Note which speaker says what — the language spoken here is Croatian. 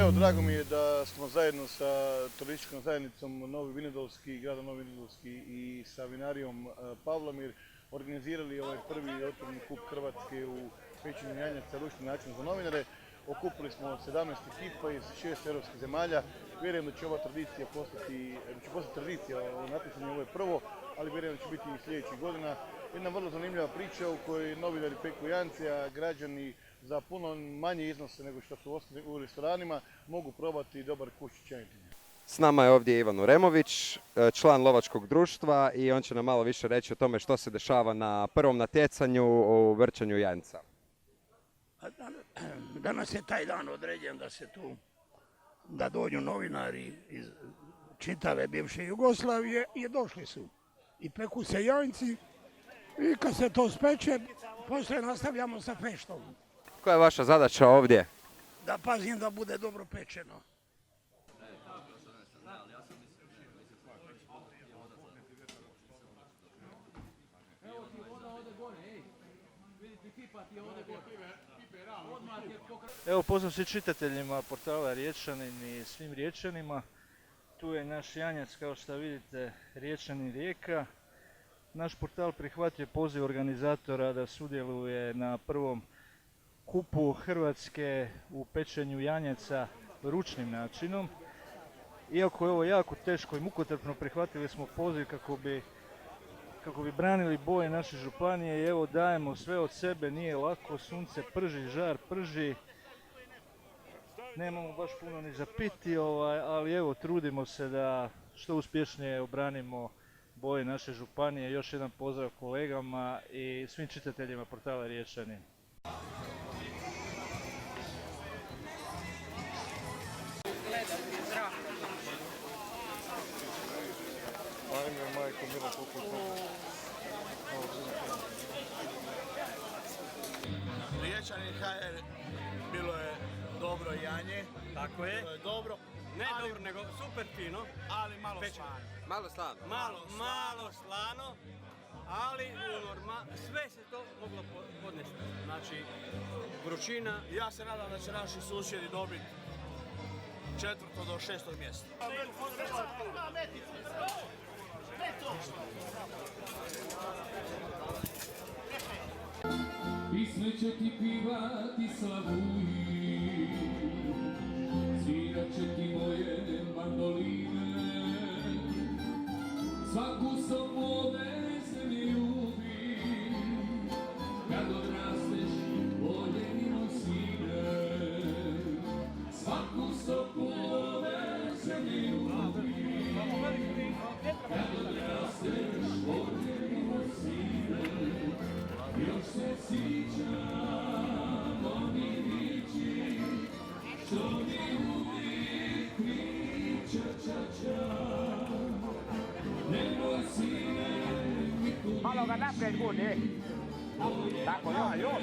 Speaker 1: Evo, drago mi je da smo zajedno sa turističkom zajednicom Novi Vinodolski, grada Novi Vinodolski i sa vinarijom Pavlomir organizirali ovaj prvi otvoreni kup Hrvatske u pečenju janjaca ručni način za novinare. Okupili smo 17 ekipa iz 6 europskih zemalja. Vjerujem da će ova tradicija postati tradicija u natjecanju, ovo je prvo, ali vjerujem da će biti i sljedećih godina. Jedna vrlo zanimljiva priča u kojoj novinari peku janjce, a građani za puno manje iznose nego što su u restoranima mogu probati dobar kućić janjetine.
Speaker 2: S nama je ovdje Ivan Uremović, član lovačkog društva, i on će nam malo više reći o tome što se dešava na prvom natjecanju u vrćanju janjca.
Speaker 3: Danas je taj dan određen da dođu novinari iz čitave bivše Jugoslavije i došli su. I peku se janjci i kad se to speče, poslije nastavljamo sa feštom.
Speaker 2: Koja je vaša zadaća ovdje?
Speaker 3: Da pazim da bude dobro pečeno.
Speaker 4: Evo, pozdrav svim čitateljima portala Riječanin i svim Riječanima. Tu je naš janjac, kao što vidite, Riječanin Rijeka. Naš portal prihvatio poziv organizatora da sudjeluje na prvom kupu Hrvatske u pečenju janjaca ručnim načinom. Iako je ovo jako teško i mukotrpno, prihvatili smo poziv kako bi branili boje naše županije i evo dajemo sve od sebe, nije lako, sunce prži, žar prži. Nemamo baš puno ni za piti, ali evo trudimo se da što uspješnije obranimo boje naše županije. Još jedan pozdrav kolegama i svim čitateljima portala Riječanin.
Speaker 5: Riječanin HR bilo je dobro janje.
Speaker 6: Tako je.
Speaker 5: Bilo je dobro.
Speaker 6: Ne dobro, nego super fino.
Speaker 5: Ali malo slano.
Speaker 2: Malo slano.
Speaker 6: Malo slano, ali sve se to moglo podnesti. Znači, vrućina.
Speaker 5: Ja se nadam da će naši susjedi dobiti 4. do 6. mjesto.
Speaker 7: Pisme će ti pivati slavuji, svirat će ti moje mandoline, svaku sobode se mi ljubi, kad odrasteš voljeni moj sine, svaku sobode se mi ljubi, kad odrasteš voljeni moj sine. Još se sjećam onih riječi, što mi uvijek priča čača. Nemoj sine, niko
Speaker 8: malo ga naprijed gurni. Tako, još.